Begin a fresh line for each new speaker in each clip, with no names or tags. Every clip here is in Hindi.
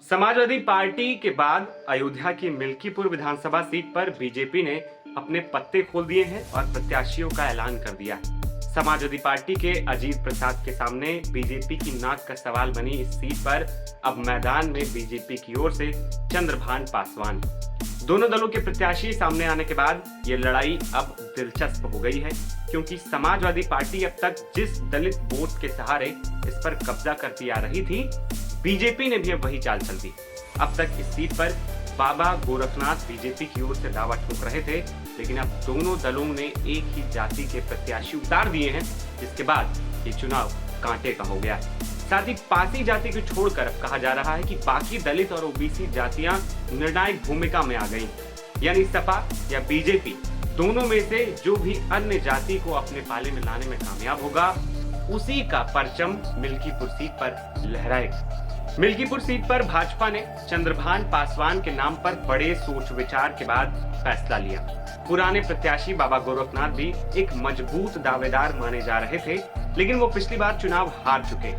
समाजवादी पार्टी के बाद अयोध्या की मिल्कीपुर विधानसभा सीट पर बीजेपी ने अपने पत्ते खोल दिए हैं और प्रत्याशियों का ऐलान कर दिया है। समाजवादी पार्टी के अजीत प्रसाद के सामने बीजेपी की नाक का सवाल बनी इस सीट पर अब मैदान में बीजेपी की ओर से चंद्रभान पासवान। दोनों दलों के प्रत्याशी सामने आने के बाद ये लड़ाई अब दिलचस्प हो गई है, क्योंकि समाजवादी पार्टी अब तक जिस दलित वोट के सहारे इस पर कब्जा करती आ रही थी, बीजेपी ने भी अब वही चाल चल दी। अब तक इस सीट पर बाबा गोरखनाथ बीजेपी की ओर से दावा ठोक रहे थे, लेकिन अब दोनों दलों ने एक ही जाति के प्रत्याशी उतार दिए हैं, जिसके बाद ये चुनाव कांटे का हो गया। साथ ही पासी जाति को छोड़कर अब कहा जा रहा है कि बाकी दलित और ओबीसी जातियां निर्णायक भूमिका में आ गई, यानी सपा या बीजेपी दोनों में से जो भी अन्य जाति को अपने पाले में लाने में कामयाब होगा, उसी का परचम मिल्कीपुर सीट पर लहराएगा। मिल्कीपुर सीट पर भाजपा ने चंद्रभान पासवान के नाम पर बड़े सोच विचार के बाद फैसला लिया। पुराने प्रत्याशी बाबा गोरखनाथ भी एक मजबूत दावेदार माने जा रहे थे, लेकिन वो पिछली बार चुनाव हार चुके।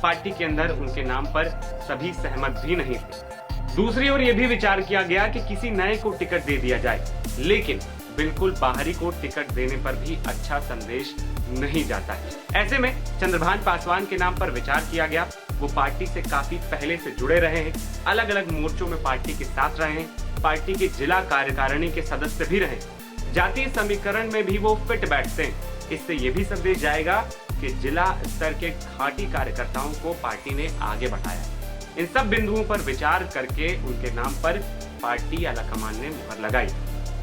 पार्टी के अंदर उनके नाम पर सभी सहमत भी नहीं थे। दूसरी ओर यह भी विचार किया गया कि किसी नए को टिकट दे दिया जाए, लेकिन बिल्कुल बाहरी को टिकट देने पर भी अच्छा संदेश नहीं जाता है। ऐसे में चंद्रभान पासवान के नाम पर विचार किया गया। वो पार्टी से काफी पहले से जुड़े रहे हैं, अलग अलग मोर्चों में पार्टी के साथ रहे हैं, पार्टी के जिला कार्यकारिणी के सदस्य भी रहे, जातीय समीकरण में भी वो फिट बैठते हैं। इससे ये भी संदेश जाएगा कि जिला स्तर के खाटी कार्यकर्ताओं को पार्टी ने आगे बढ़ाया। इन सब बिंदुओं पर विचार करके उनके नाम पर पार्टी आलाकमान ने मुहर लगाई।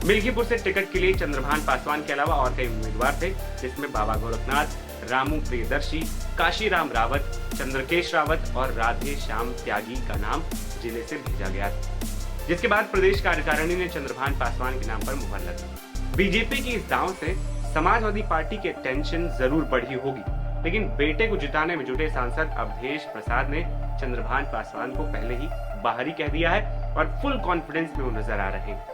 मिल्कीपुर से टिकट के लिए चंद्रभान पासवान के अलावा और कई उम्मीदवार थे, जिसमें बाबा गोरखनाथ, रामू प्रियदर्शी, काशीराम रावत, चंद्रकेश रावत और राधे श्याम त्यागी का नाम जिले से भेजा गया था, जिसके बाद प्रदेश कार्यकारिणी ने चंद्रभान पासवान के नाम पर मुहर लगाई। बीजेपी की इस दांव से समाजवादी पार्टी के टेंशन जरूर बढ़ी होगी, लेकिन बेटे को जिताने में जुटे सांसद अवधेश प्रसाद ने चंद्रभान पासवान को पहले ही बाहरी कह दिया है और फुल कॉन्फिडेंस में वो नजर आ रहे हैं।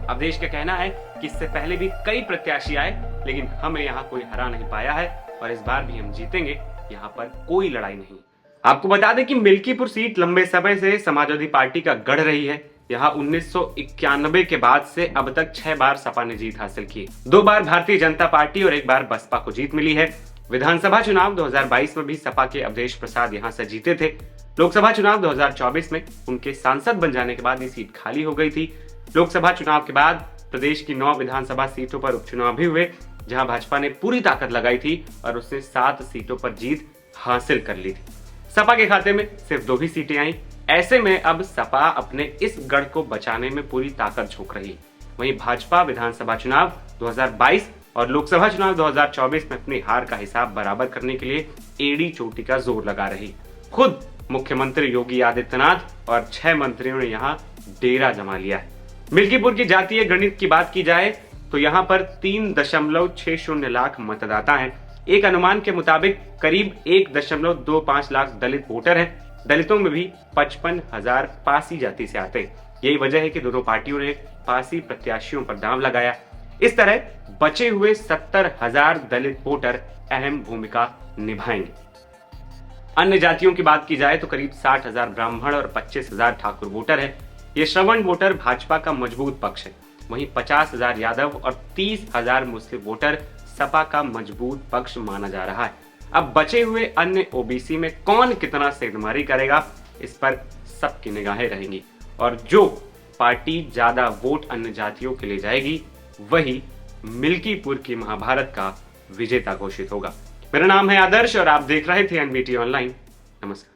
अवधेश का कहना है कि इससे पहले भी कई प्रत्याशी आए, लेकिन हमें यहाँ कोई हरा नहीं पाया है और इस बार भी हम जीतेंगे, यहाँ पर कोई लड़ाई नहीं। आपको बता दें कि मिल्कीपुर सीट लंबे समय से समाजवादी पार्टी का गढ़ रही है। यहाँ 1991 के बाद से अब तक 6 बार सपा ने जीत हासिल की, 2 बार भारतीय जनता पार्टी और 1 बार बसपा को जीत मिली है। विधानसभा चुनाव 2022 में भी सपा के अवधेश प्रसाद यहाँ से जीते थे। लोकसभा चुनाव 2024 में उनके सांसद बन जाने के बाद ये सीट खाली हो गई थी। लोकसभा चुनाव के बाद प्रदेश की 9 विधानसभा सीटों पर उपचुनाव भी हुए, जहां भाजपा ने पूरी ताकत लगाई थी और उसने 7 सीटों पर जीत हासिल कर ली थी। सपा के खाते में सिर्फ 2 ही सीटें आई। ऐसे में अब सपा अपने इस गढ़ को बचाने में पूरी ताकत झोंक रही है। वहीं भाजपा विधानसभा चुनाव 2022 और लोकसभा चुनाव 2024 में अपनी हार का हिसाब बराबर करने के लिए एड़ी चोटी का जोर लगा रही। खुद मुख्यमंत्री योगी आदित्यनाथ और 6 मंत्रियों ने यहाँ डेरा जमा लिया है। मिल्कीपुर की जातीय गणित की बात की जाए तो यहाँ पर 3.60 लाख मतदाता हैं। एक अनुमान के मुताबिक करीब 1.25 लाख दलित वोटर हैं। दलितों में भी 55,000 पासी जाति से आते हैं। यही वजह है कि दोनों पार्टियों ने पासी प्रत्याशियों पर दांव लगाया। इस तरह बचे हुए 70,000 दलित वोटर अहम भूमिका निभाएंगे। अन्य जातियों की बात की जाए तो करीब 60,000 ब्राह्मण और 25,000 ठाकुर वोटर है। ये श्रवण वोटर भाजपा का मजबूत पक्ष है। वहीं 50,000 यादव और 30,000 मुस्लिम वोटर सपा का मजबूत पक्ष माना जा रहा है। अब बचे हुए अन्य ओबीसी में कौन कितना सेंधमारी करेगा, इस पर सबकी निगाहें रहेंगी और जो पार्टी ज्यादा वोट अन्य जातियों के लिए जाएगी, वही मिल्कीपुर की महाभारत का विजेता घोषित होगा। मेरा नाम है आदर्श और आप देख रहे थे एनबीटी ऑनलाइन। नमस्कार।